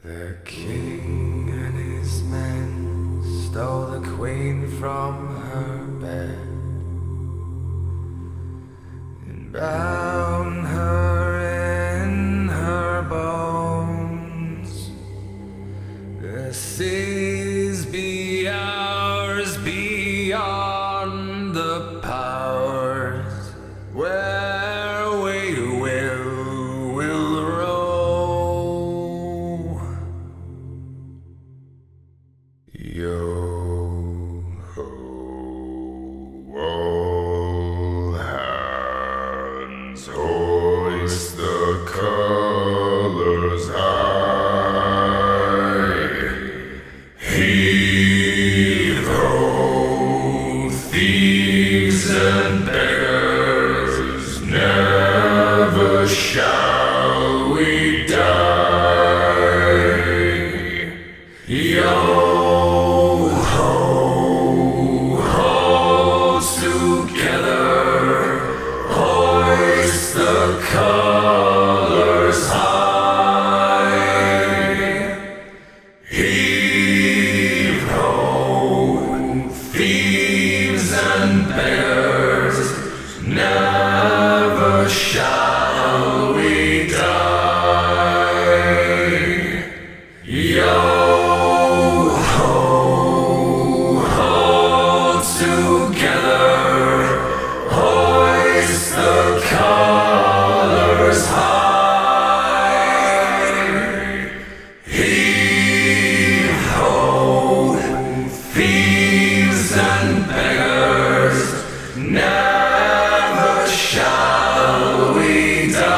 The king and his men stole the queen from her bed and bound her in her bones. The seas be ours beyond the powers where we will row. Yo ho, all hands hoist the colors high. Heave ho, thieves and beggars, never shall we die. Yo ho, halls together, hoist the colors high. Heave ho, thieves and beggars, never shall we die. Yo ho, halls together, hoist the colors high. Heave ho, thieves and beggars, never shall we die.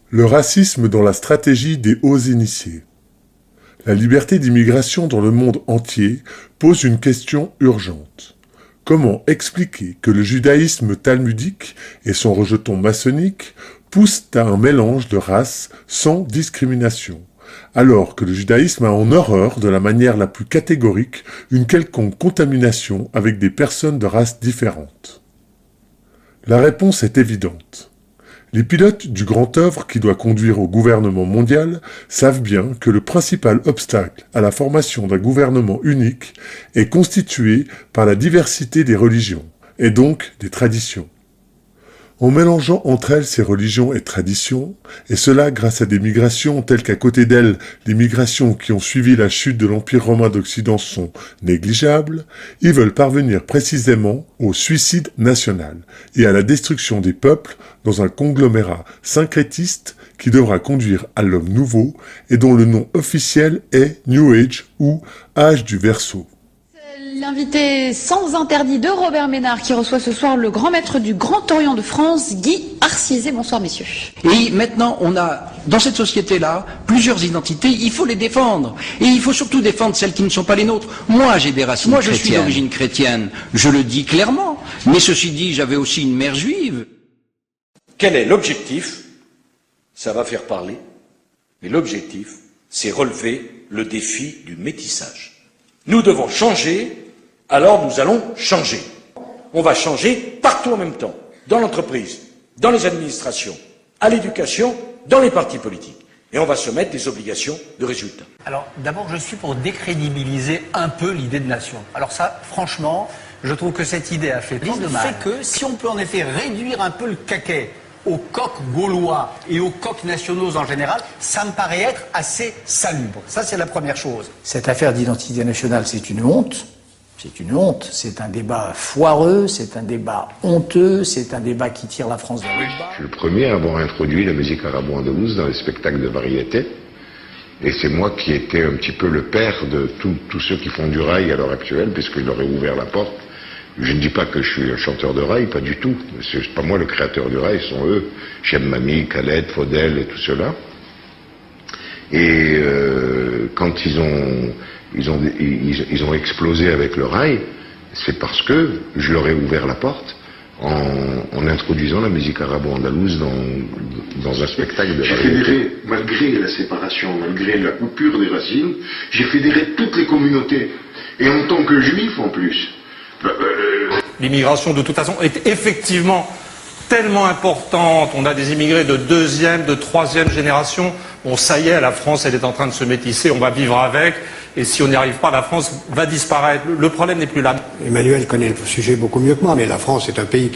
Le racisme dans la stratégie des hauts initiés. La liberté d'immigration dans le monde entier pose une question urgente. Comment expliquer que le judaïsme talmudique et son rejeton maçonnique poussent à un mélange de races sans discrimination, alors que le judaïsme a en horreur de la manière la plus catégorique une quelconque contamination avec des personnes de races différentes? La réponse est évidente. Les pilotes du grand œuvre qui doit conduire au gouvernement mondial savent bien que le principal obstacle à la formation d'un gouvernement unique est constitué par la diversité des religions, et donc des traditions. En mélangeant entre elles ces religions et traditions, et cela grâce à des migrations telles qu'à côté d'elles, les migrations qui ont suivi la chute de l'Empire romain d'Occident sont négligeables, ils veulent parvenir précisément au suicide national et à la destruction des peuples dans un conglomérat syncrétiste qui devra conduire à l'homme nouveau et dont le nom officiel est New Age ou Âge du Verseau. L'invité sans interdit de Robert Ménard qui reçoit ce soir le grand maître du Grand Orient de France, Guy Arciezé. Bonsoir messieurs. Et maintenant, on a, dans cette société-là, plusieurs identités, il faut les défendre. Et il faut surtout défendre celles qui ne sont pas les nôtres. Moi, j'ai des racines chrétiennes. Moi, je suis d'origine chrétienne, je le dis clairement. Mais ceci dit, j'avais aussi une mère juive. Quel est l'objectif? Ça va faire parler. Mais l'objectif, c'est relever le défi du métissage. Nous devons changer, alors nous allons changer. On va changer partout en même temps, dans l'entreprise, dans les administrations, à l'éducation, dans les partis politiques. Et on va se mettre des obligations de résultats. Alors d'abord, je suis pour décrédibiliser un peu l'idée de nation. Alors ça, franchement, je trouve que cette idée a fait tant de mal que si on peut en effet réduire un peu le caquet aux coqs gaulois et aux coqs nationaux en général, ça me paraît être assez salubre. Ça, c'est la première chose. Cette affaire d'identité nationale, c'est une honte. C'est une honte. C'est un débat foireux, c'est un débat honteux, c'est un débat qui tire la France vers le bas. Je suis le premier à avoir introduit la musique arabo-andalouse dans les spectacles de variété. Et c'est moi qui étais un petit peu le père de tous ceux qui font du rail à l'heure actuelle, puisque je leur ai ouvert la porte. Je ne dis pas que je suis un chanteur de rail, pas du tout. C'est pas moi le créateur du rail, ce sont eux. Chem Mami, Khaled, Faudel et tout cela. Et quand ils ont explosé avec le rail, c'est parce que je leur ai ouvert la porte en introduisant la musique arabo-andalouse dans un spectacle de variété. J'ai fédéré, malgré la séparation, malgré la coupure des racines, j'ai fédéré toutes les communautés. Et en tant que juif en plus. L'immigration, de toute façon, est effectivement tellement importante. On a des immigrés de deuxième, de troisième génération. Bon, ça y est, la France, elle est en train de se métisser, on va vivre avec. Et si on n'y arrive pas, la France va disparaître. Le problème n'est plus là. Emmanuel connaît le sujet beaucoup mieux que moi, mais la France est un pays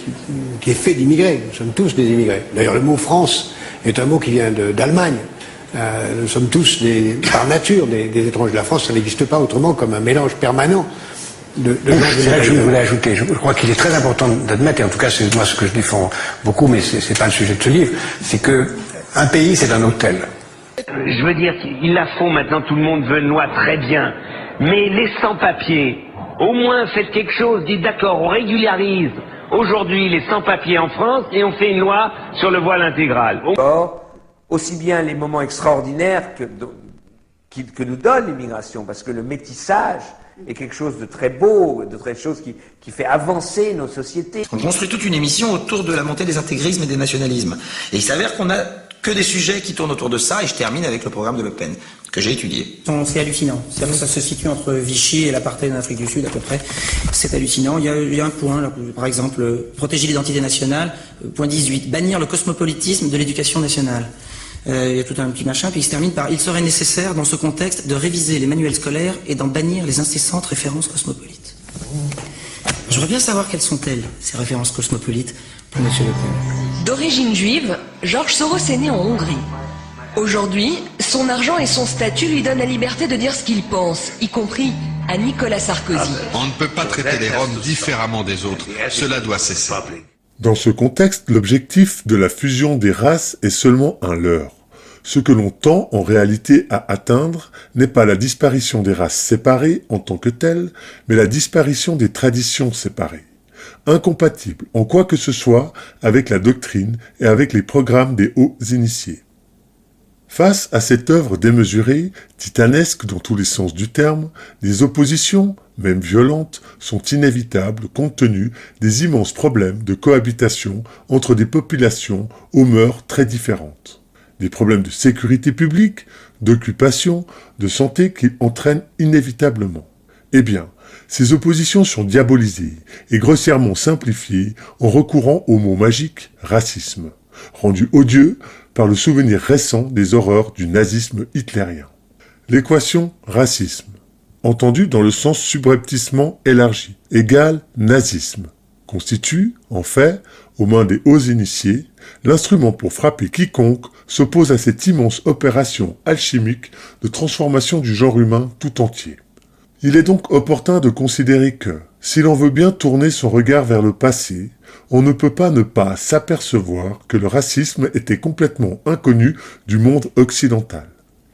qui est fait d'immigrés. Nous sommes tous des immigrés. D'ailleurs, le mot France est un mot qui vient d'Allemagne. Nous sommes tous, par nature, des étrangers. La France, ça n'existe pas autrement comme un mélange permanent de c'est là que je voulais ajouter. Je crois qu'il est très important d'admettre, et en tout cas c'est moi ce que je défends beaucoup, mais c'est pas le sujet de ce livre, c'est que un pays c'est un hôtel. Je veux dire qu'ils la font maintenant, tout le monde veut une loi, très bien. Mais les sans-papiers, au moins faites quelque chose, dites d'accord, on régularise aujourd'hui les sans-papiers en France et on fait une loi sur le voile intégral. Aussi bien les moments extraordinaires que nous donne l'immigration, parce que le métissage est quelque chose de très beau, de très chose qui fait avancer nos sociétés. On construit toute une émission autour de la montée des intégrismes et des nationalismes. Et il s'avère qu'on a que des sujets qui tournent autour de ça, et je termine avec le programme de Le Pen, que j'ai étudié. C'est hallucinant. C'est-à-dire que ça se situe entre Vichy et l'apartheid en Afrique du Sud, à peu près. C'est hallucinant. Il y a un point, là, par exemple, protéger l'identité nationale. Point 18, bannir le cosmopolitisme de l'éducation nationale. Il y a tout un petit machin, puis il se termine par « Il serait nécessaire, dans ce contexte, de réviser les manuels scolaires et d'en bannir les incessantes références cosmopolites. » Je voudrais bien savoir quelles sont-elles, ces références cosmopolites, pour M. Le Pen. D'origine juive, George Soros est né en Hongrie. Aujourd'hui, son argent et son statut lui donnent la liberté de dire ce qu'il pense, y compris à Nicolas Sarkozy. On ne peut pas traiter les Roms différemment des autres. Cela doit cesser. Dans ce contexte, l'objectif de la fusion des races est seulement un leurre. Ce que l'on tend en réalité à atteindre n'est pas la disparition des races séparées en tant que telles, mais la disparition des traditions séparées, incompatibles en quoi que ce soit avec la doctrine et avec les programmes des hauts initiés. Face à cette œuvre démesurée, titanesque dans tous les sens du terme, des oppositions, même violentes, sont inévitables compte tenu des immenses problèmes de cohabitation entre des populations aux mœurs très différentes. Des problèmes de sécurité publique, d'occupation, de santé qui entraînent inévitablement. Eh bien, ces oppositions sont diabolisées et grossièrement simplifiées en recourant au mot magique « racisme », rendu odieux par le souvenir récent des horreurs du nazisme hitlérien. L'équation racisme, entendue dans le sens subrepticement élargi, égale nazisme, constitue, en fait, aux mains des hauts initiés, l'instrument pour frapper quiconque s'oppose à cette immense opération alchimique de transformation du genre humain tout entier. Il est donc opportun de considérer que, si l'on veut bien tourner son regard vers le passé, on ne peut pas ne pas s'apercevoir que le racisme était complètement inconnu du monde occidental.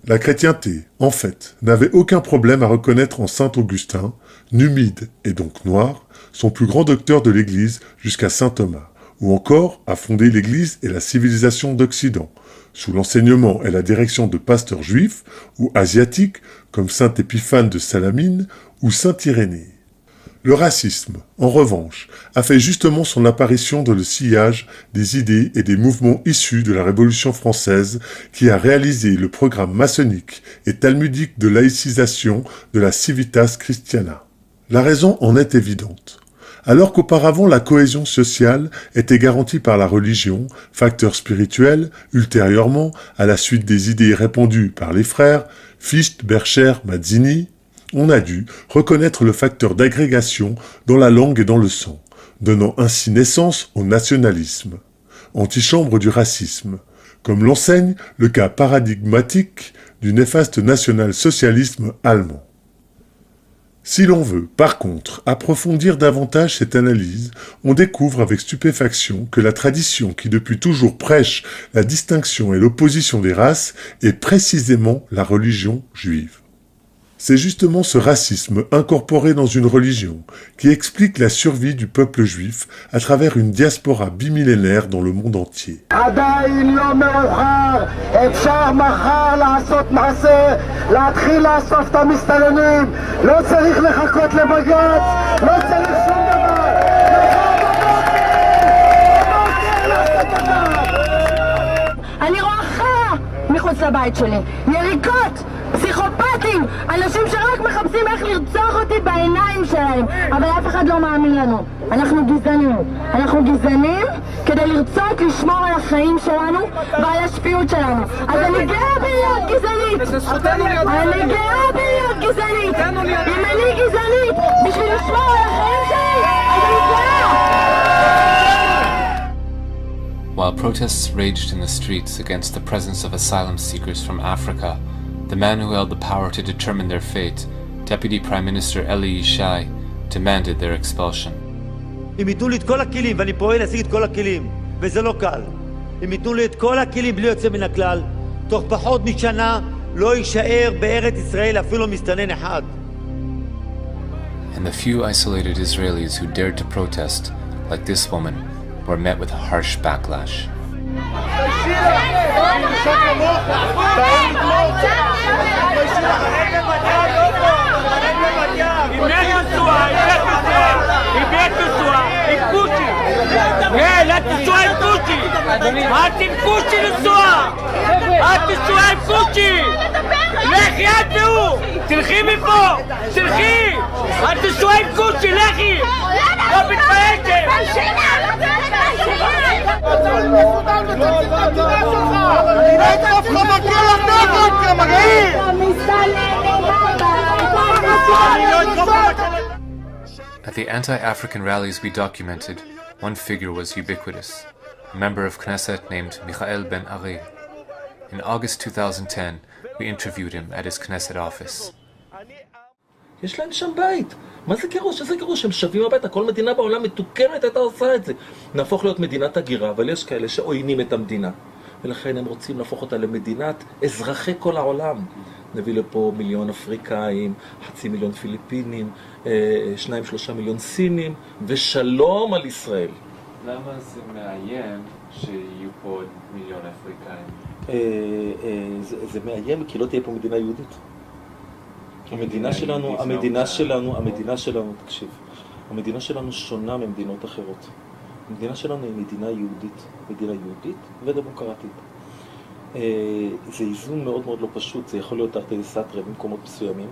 La chrétienté, en fait, n'avait aucun problème à reconnaître en saint Augustin, numide et donc noir, son plus grand docteur de l'Église jusqu'à saint Thomas, ou encore à fonder l'Église et la civilisation d'Occident, sous l'enseignement et la direction de pasteurs juifs ou asiatiques comme saint Épiphane de Salamine ou saint Irénée. Le racisme, en revanche, a fait justement son apparition dans le sillage des idées et des mouvements issus de la Révolution française qui a réalisé le programme maçonnique et talmudique de laïcisation de la Civitas Christiana. La raison en est évidente. Alors qu'auparavant la cohésion sociale était garantie par la religion, facteur spirituel, ultérieurement, à la suite des idées répandues par les frères, Fichte, Bercher, Mazzini, on a dû reconnaître le facteur d'agrégation dans la langue et dans le sang, donnant ainsi naissance au nationalisme, antichambre du racisme, comme l'enseigne le cas paradigmatique du néfaste national-socialisme allemand. Si l'on veut, par contre, approfondir davantage cette analyse, on découvre avec stupéfaction que la tradition qui depuis toujours prêche la distinction et l'opposition des races est précisément la religion juive. C'est justement ce racisme incorporé dans une religion qui explique la survie du peuple juif à travers une diaspora bimillénaire dans le monde entier. פסיכופטים, אנשים שרק מחפשים איך לרצוח אותי בעיניים שלהם, אבל אף אחד לא מאמין לנו. אנחנו גזענים כדי לרצות לשמור על החיים שלנו ועל השפיות שלנו. אז אני גאה בלהיות גזענית! אני גאה בלהיות גזענית! אם אני גזענית בשביל לשמור על החיים שלי, אז אני גאה! While protests raged in the streets against the presence of asylum seekers from Africa, the man who held the power to determine their fate, Deputy Prime Minister Eli Yishai, demanded their expulsion. אם ייתנו לי את כל הכלים, ואני פועל להשיג את כל הכלים, וזה לא קל. אם ייתנו לי את כל הכלים בלי יוצא מן הכלל, תוך פחות משנה לא יישאר בארץ ישראל אפילו מסתנן אחד. And the few isolated Israelis who dared to protest, like this woman, were met with a harsh backlash. לכי את והוא! תלכי מפה! תלכי! את תשוע עם קושי! לכי! לא מתביישת! At the anti-African rallies we documented, one figure was ubiquitous, a member of Knesset named Michael Ben-Ari. In August 2010, we interviewed him at his Knesset office. יש להם שם בית. מה זה גירוש? איזה גירוש? הם שווים הביתה. כל מדינה בעולם מתוקנת הייתה עושה את זה. נהפוך להיות מדינת הגירה, אבל יש כאלה שעוינים את המדינה. ולכן הם רוצים להפוך אותה למדינת אזרחי כל העולם. נביא לפה 1,000,000 אפריקאים, 500,000 פיליפינים, 2-3 מיליון סינים, ושלום על ישראל. למה זה מאיים שיהיו פה 1,000,000 אפריקאים? זה מאיים כי לא תהיה פה מדינה יהודית. המדינה שלנו, תקשיב, המדינה שלנו שונה ממדינות אחרות. המדינה שלנו היא מדינה יהודית ודמוקרטית. זה איזון מאוד מאוד לא פשוט, זה יכול להיות תרתי דסתרי במקומות מסוימים.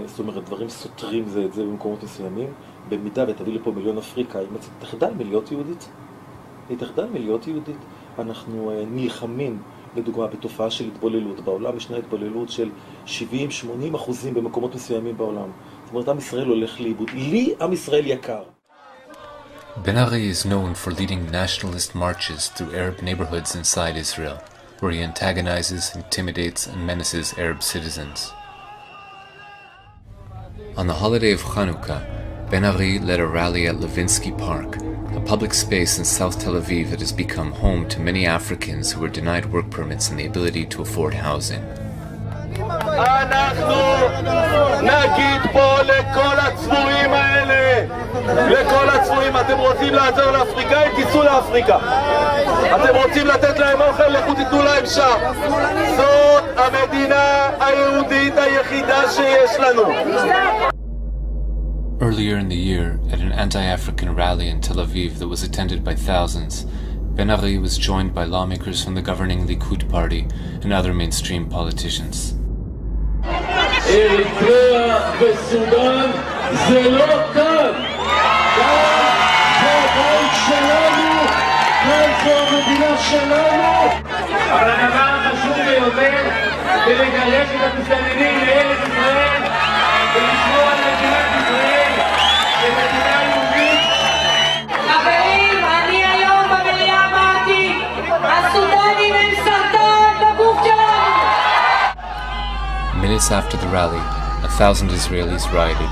זאת אומרת, דברים סותרים זה את זה במקומות מסוימים. במידה ותביא לפה 1,000,000 אפריקאים, תחדל מלהיות יהודית. היא תחדל מלהיות יהודית. אנחנו נלחמים, לדוגמה, בתופעה של התבוללות. בעולם ישנה התבוללות של 70-80% במקומות מסוימים בעולם. זאת אומרת, עם ישראל הולך לאיבוד. לי עם ישראל יקר. Ben-Ari is known for leading nationalist marches through Arab neighborhoods inside Israel, where he antagonizes, intimidates, and menaces Arab citizens. On the holiday of Chanukah, Ben-Ari led a rally at Levinsky Park, a public space in South Tel Aviv that has become home to many Africans who were denied work permits and the ability to afford housing. אנחנו נגיד פה לכל הצבועים האלה, לכל הצבועים, אתם רוצים לעזור לאפריקאים, תיסעו לאפריקה. אתם רוצים לתת להם אוכל, לכו תיתנו להם שם. זאת המדינה היהודית היחידה שיש לנו. Earlier in the year, at an anti-African rally in Tel Aviv that was attended by thousands, Ben-Ari was joined by lawmakers from the governing Likud party and other mainstream politicians. אריתריאה וסודאן זה לא כאן. כאן זה הבית שלנו, כאן זו המדינה שלנו. אבל הדבר החשוב ביותר זה לגרש את המסתננים לארץ ישראל ולשמור על מדינת ישראל כמדינה יהודית. חברים, אני היום במליאה אמרתי, הסודנים הם סרטן בגוף שלנו. Minutes after the rally, 1,000 Israelis rioted,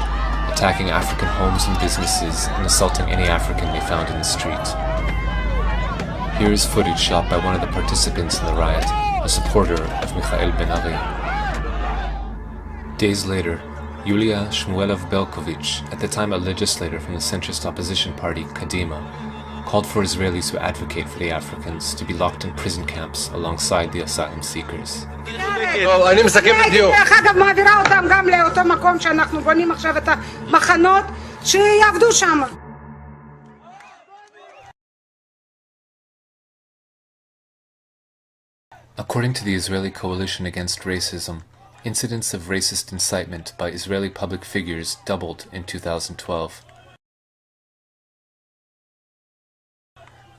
attacking African homes and businesses and assaulting any African they found in the street. Here is footage shot by one of the participants in the riot, a supporter of Michael Ben-Ari. Days later, Yulia Shmuelov-Belkovich, at the time a legislator from the centrist opposition party, Kadima, called for Israelis who advocate for the Africans to be locked in prison camps alongside the asylum seekers. אני מסכם בדיוק. דרך אגב, מעבירה אותם גם לאותו מקום שאנחנו בונים עכשיו את המחנות, שיעבדו שם. According to the Israeli Coalition Against Racism, incidents of racist incitement by Israeli public figures doubled in 2012.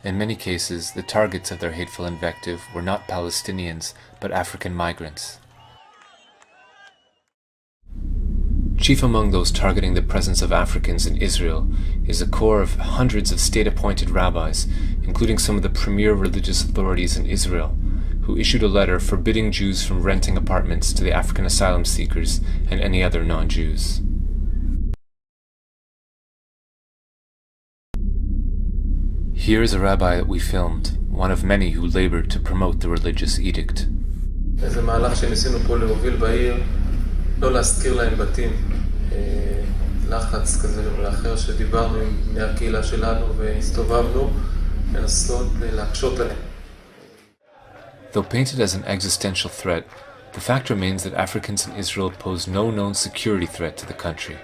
In many cases, the targets of their hateful invective were not Palestinians, but African migrants. Chief among those targeting the presence of Africans in Israel is a corps of hundreds of state-appointed rabbis, including some of the premier religious authorities in Israel, who issued a letter forbidding Jews from renting apartments to the African asylum seekers and any other non-Jews. Here is a rabbi that we filmed, one of many who labored to promote the religious edict. זה מהלך שניסינו פה להוביל בעיר, לא להזכיר להם בתים, לחץ כזה לאחר שדיברנו עם בני הקהילה שלנו והסתובבנו, לנסות להקשות עליהם. Though painted as an existential threat, the fact remains that Africans in Israel pose no known security threat to the country.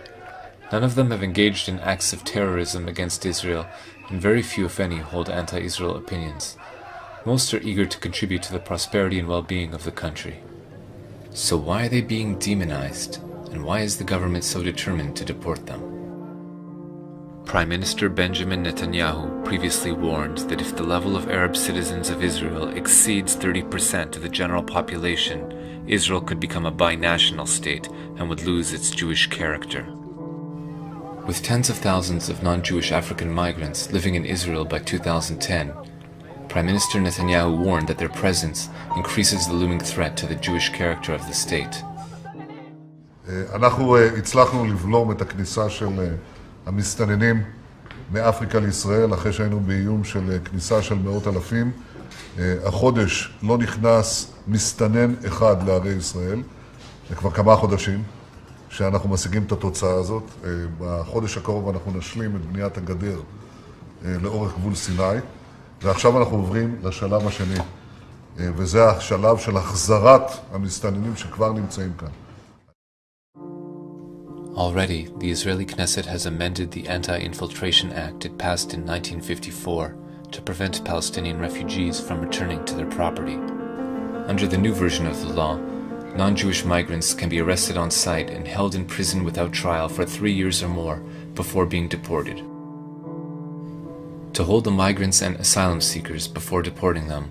None of them have engaged in acts of terrorism against Israel, and very few, if any, hold anti-Israel opinions. Most are eager to contribute to the prosperity and well-being of the country. So why are they being demonized, and why is the government so determined to deport them? Prime Minister Benjamin Netanyahu previously warned that if the level of Arab citizens of Israel exceeds 30% of the general population, Israel could become a binational state and would lose its Jewish character. With tens of thousands of non-Jewish African migrants living in Israel by 2010, Prime Minister Netanyahu warned that their presence increases the looming threat to the Jewish character of the state. אנחנו הצלחנו לבלום את הכניסה של המסתננים מאפריקה לישראל, אחרי שהיינו באיום של כניסה של מאות אלפים. החודש לא נכנס מסתנן אחד לערי ישראל, זה כבר כמה חודשים שאנחנו משיגים את התוצאה הזאת. בחודש הקרוב אנחנו נשלים את בניית הגדר לאורך גבול סיני, ועכשיו אנחנו עוברים לשלב השני, וזה השלב של החזרת המסתננים שכבר נמצאים כאן. Already, the Israeli Knesset has amended the Anti-Infiltration Act it passed in 1954 to prevent Palestinian refugees from returning to their property. Under the new version of the law, non-Jewish migrants can be arrested on site and held in prison without trial for 3 years or more before being deported. To hold the migrants and asylum seekers before deporting them,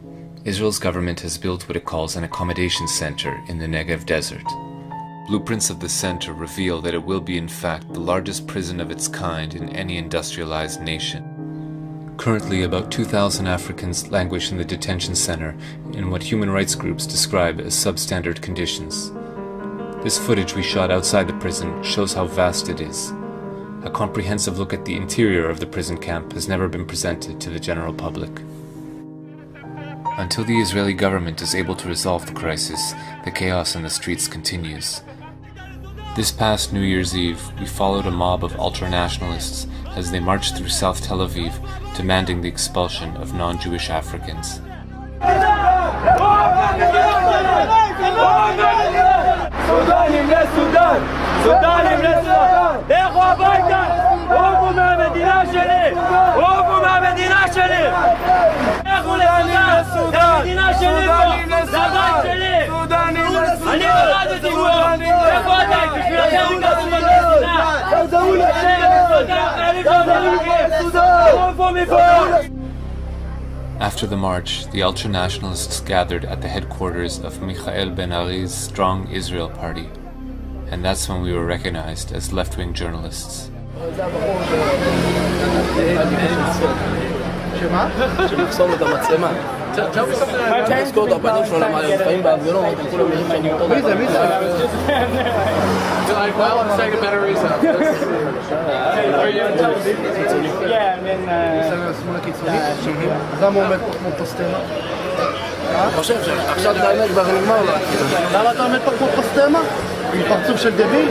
Israel's government has built what it calls an accommodation center in the Negev desert. Blueprints of the center reveal that it will be in fact the largest prison of its kind in any industrialized nation. Currently, about 2,000 Africans languish in the detention center in what human rights groups describe as substandard conditions. This footage we shot outside the prison shows how vast it is. A comprehensive look at the interior of the prison camp has never been presented to the general public. Until the Israeli government is able to resolve the crisis, the chaos in the streets continues. This past New Year's Eve, we followed a mob of ultra-nationalists as they marched through South Tel Aviv, demanding the expulsion of non-Jewish Africans. After the march, the ultra-nationalists gathered at the headquarters of Michael Ben-Ari's Strong Israel Party, and that's when we were recognized as left-wing journalists. שמחסום את המצלמה. תזכור את הפנים שלו למה הם חיים בהפגנות, הם כולם נראים אותו דבר. מי זה? Well, I'm saying a better reason. Are you on television? Yeah, I'm in... אז למה הוא עומד פה כמו פוסטמה? אני חושב שעכשיו את האמת כבר נגמר לו. למה אתה עומד פה כמו פוסטמה? עם פרצוף של דביל?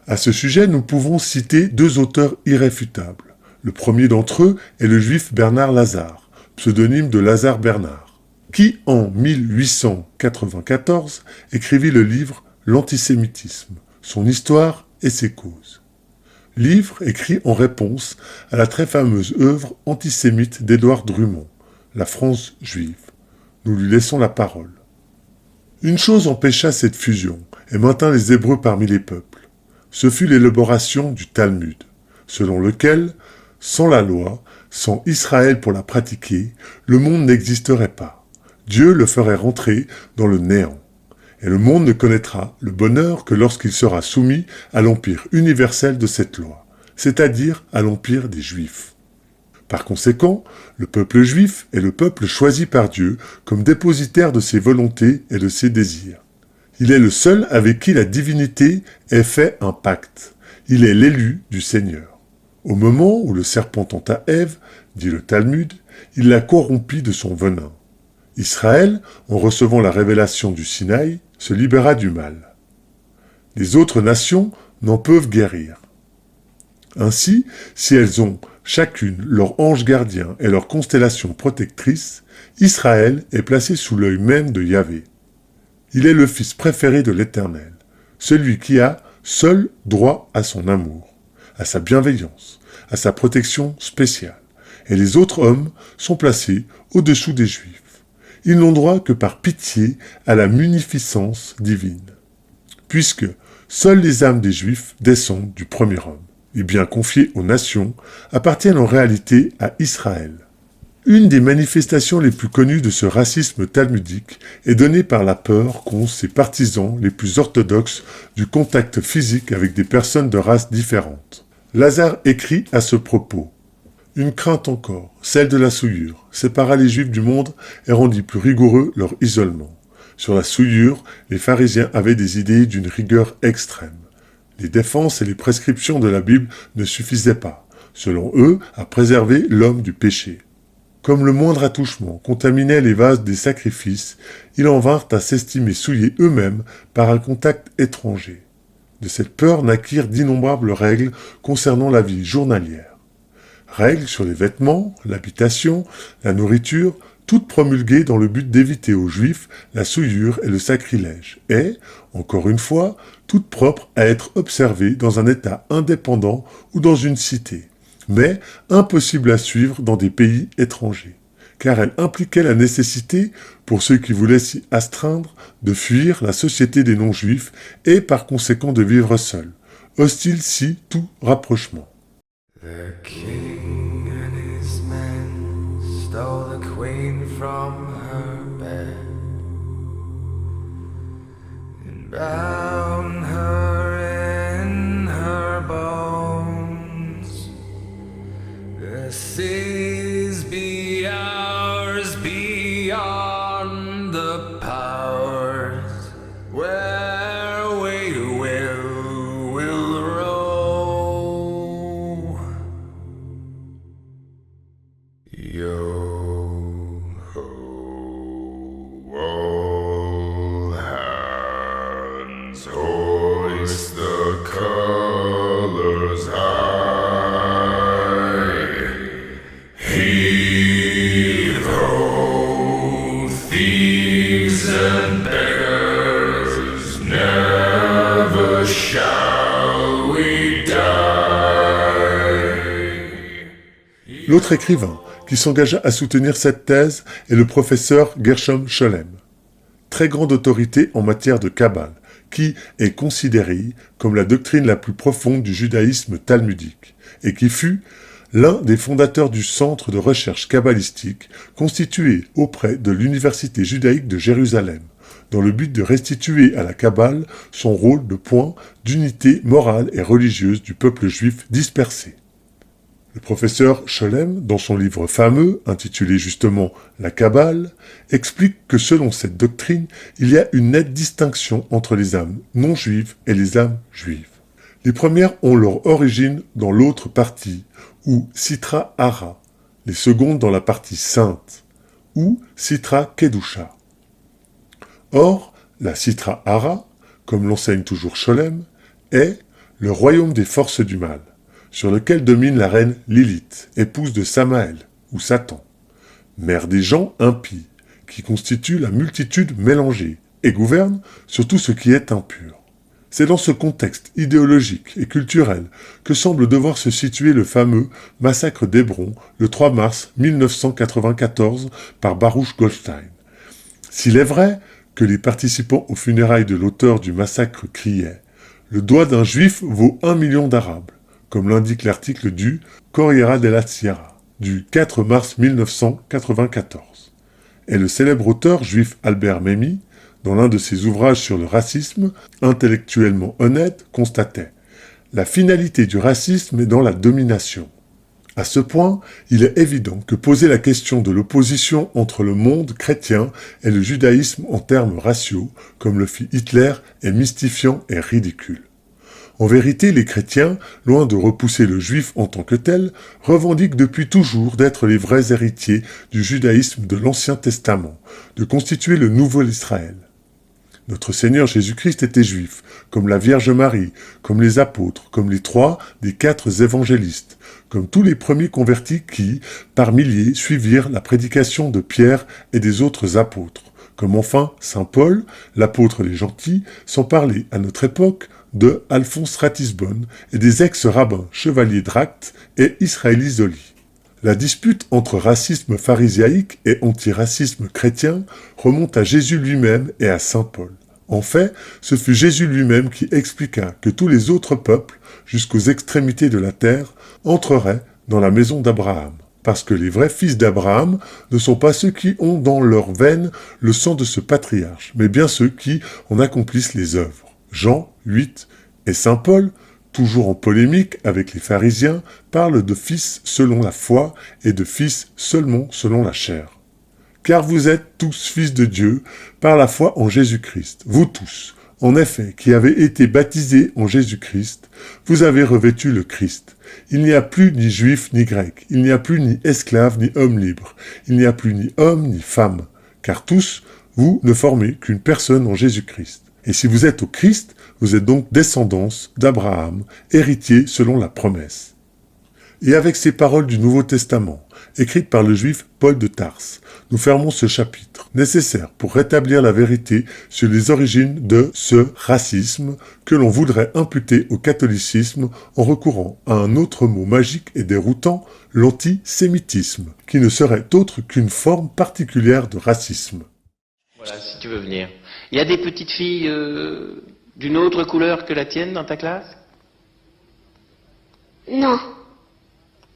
À ce sujet, nous pouvons citer deux auteurs irréfutables. Le premier d'entre eux est le juif Bernard Lazare, pseudonyme de Lazare Bernard, qui, en 1894, écrivit le livre « L'antisémitisme, son histoire et ses causes ». Livre écrit en réponse à la très fameuse œuvre antisémite d'Édouard Drummond, « La France juive ». Nous lui laissons la parole. Une chose empêcha cette fusion et maintint les Hébreux parmi les peuples. Ce fut l'élaboration du Talmud, selon lequel, sans la loi, Sans Israël pour la pratiquer, le monde n'existerait pas. Dieu le ferait rentrer dans le néant. Et le monde ne connaîtra le bonheur que lorsqu'il sera soumis à l'empire universel de cette loi, c'est-à-dire à l'empire des Juifs. Par conséquent, le peuple juif est le peuple choisi par Dieu comme dépositaire de ses volontés et de ses désirs. Il est le seul avec qui la divinité ait fait un pacte. Il est l'élu du Seigneur. Au moment où le serpent tenta Ève, dit le Talmud, il la corrompit de son venin. Israël, en recevant la révélation du Sinaï, se libéra du mal. Les autres nations n'en peuvent guérir. Ainsi, si elles ont chacune leur ange gardien et leur constellation protectrice, Israël est placé sous l'œil même de Yahvé. Il est le fils préféré de l'Éternel, celui qui a seul droit à son amour, à sa bienveillance, à sa protection spéciale, et les autres hommes sont placés au-dessous des Juifs. Ils n'ont droit que par pitié à la munificence divine, puisque seules les âmes des Juifs descendent du premier homme. Les biens confiés aux nations appartiennent en réalité à Israël. Une des manifestations les plus connues de ce racisme talmudique est donnée par la peur qu'ont ses partisans les plus orthodoxes du contact physique avec des personnes de races différentes. Lazare écrit à ce propos: « Une crainte encore, celle de la souillure, sépara les Juifs du monde et rendit plus rigoureux leur isolement. Sur la souillure, les pharisiens avaient des idées d'une rigueur extrême. Les défenses et les prescriptions de la Bible ne suffisaient pas, selon eux, à préserver l'homme du péché. Comme le moindre attouchement contaminait les vases des sacrifices, ils en vinrent à s'estimer souillés eux-mêmes par un contact étranger. De cette peur naquirent d'innombrables règles concernant la vie journalière. Règles sur les vêtements, l'habitation, la nourriture, toutes promulguées dans le but d'éviter aux Juifs la souillure et le sacrilège, et, encore une fois, toutes propres à être observées dans un État indépendant ou dans une cité, mais impossibles à suivre dans des pays étrangers, car elles impliquaient la nécessité, pour ceux qui voulaient s'y astreindre, de fuir la société des non-juifs et par conséquent de vivre seuls, hostile si tout rapprochement. The king and his men stole the queen from her bed and bound her in her bones. The seas be ours beyond the powers where we will row. Yo-ho, all hands, hoist the colors high. Heave-ho, thieves and beggars, never shall we die. L'autre écrivain qui s'engagea à soutenir cette thèse est le professeur Gershom Scholem, très grande autorité en matière de Kabbale, qui est considérée comme la doctrine la plus profonde du judaïsme talmudique, et qui fut l'un des fondateurs du centre de recherche kabbalistique constitué auprès de l'Université judaïque de Jérusalem, dans le but de restituer à la Kabbale son rôle de point d'unité morale et religieuse du peuple juif dispersé. Le professeur Scholem, dans son livre fameux, intitulé justement « La Kabbale », explique que selon cette doctrine, il y a une nette distinction entre les âmes non juives et les âmes juives. Les premières ont leur origine dans l'autre partie, ou Sitra Hara, les secondes dans la partie sainte, ou Sitra Kedusha. Or, la Sitra Hara, comme l'enseigne toujours Scholem, est le royaume des forces du mal, sur lequel domine la reine Lilith, épouse de Samaël, ou Satan, mère des gens impies, qui constitue la multitude mélangée et gouverne sur tout ce qui est impur. C'est dans ce contexte idéologique et culturel que semble devoir se situer le fameux massacre d'Hébron le 3 mars 1994 par Baruch Goldstein. S'il est vrai que les participants aux funérailles de l'auteur du massacre criaient « Le doigt d'un juif vaut 1 million d'Arabes », comme l'indique l'article du Corriere della Sierra. du 4 mars 1994. Et le célèbre auteur juif Albert Memmi, dans l'un de ses ouvrages sur le racisme, intellectuellement honnête, constatait « La finalité du racisme est dans la domination ». À ce point, il est évident que poser la question de l'opposition entre le monde chrétien et le judaïsme en termes raciaux, comme le fit Hitler, est mystifiant et ridicule. En vérité, les chrétiens, loin de repousser le juif en tant que tel, revendiquent depuis toujours d'être les vrais héritiers du judaïsme de l'Ancien Testament, de constituer le nouveau Israël. Notre Seigneur Jésus-Christ était juif, comme la Vierge Marie, comme les apôtres, comme les 3 des 4 évangélistes, comme tous les premiers convertis qui, par milliers, suivirent la prédication de Pierre et des autres apôtres, comme enfin Saint Paul, l'apôtre des gentils, sans parler à notre époque de Alphonse Ratisbonne et des ex-rabbins Chevalier d'Ract et Israël Zoli. La dispute entre racisme pharisiaïque et antiracisme chrétien remonte à Jésus lui-même et à saint Paul. En fait, ce fut Jésus lui-même qui expliqua que tous les autres peuples, jusqu'aux extrémités de la terre, entreraient dans la maison d'Abraham, parce que les vrais fils d'Abraham ne sont pas ceux qui ont dans leurs veines le sang de ce patriarche, mais bien ceux qui en accomplissent les œuvres. Jean 8 et saint Paul, toujours en polémique avec les pharisiens, parle de fils selon la foi et de fils seulement selon la chair. Car vous êtes tous fils de Dieu par la foi en Jésus-Christ, vous tous, en effet, qui avez été baptisés en Jésus-Christ, vous avez revêtu le Christ. Il n'y a plus ni juif ni grec, il n'y a plus ni esclave ni homme libre, il n'y a plus ni homme ni femme, car tous, vous ne formez qu'une personne en Jésus-Christ. Et si vous êtes au Christ, vous êtes donc descendance d'Abraham, héritier selon la promesse. Et avec ces paroles du Nouveau Testament, écrites par le juif Paul de Tarse, nous fermons ce chapitre, nécessaire pour rétablir la vérité sur les origines de ce racisme que l'on voudrait imputer au catholicisme en recourant à un autre mot magique et déroutant, l'antisémitisme, qui ne serait autre qu'une forme particulière de racisme. Voilà, si tu veux venir. Il y a des petites filles d'une autre couleur que la tienne dans ta classe? Non.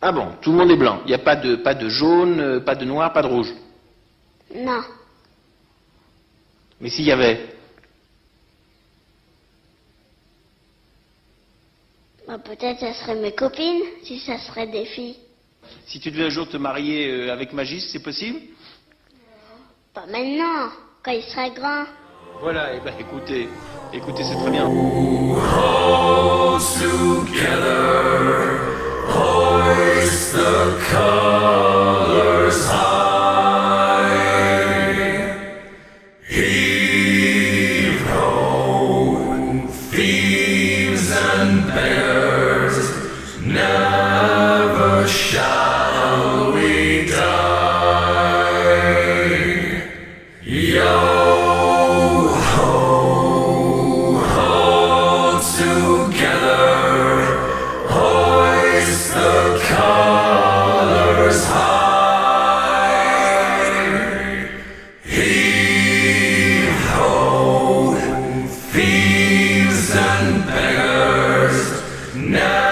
Ah bon, tout le monde est blanc. Il n'y a pas de jaune, pas de noir, pas de rouge. Non. Mais s'il y avait? Bah, peut-être ça serait mes copines, si ça serait des filles. Si tu devais un jour te marier avec Magis, c'est possible? Pas maintenant, quand il serait grand. Voilà, et ben écoutez, c'est très bien. Hoist the colors high, heave ho, thieves and beggars, never shall we die. Yo ho, hold together, hoist the colors high, heave ho, thieves and beggars, never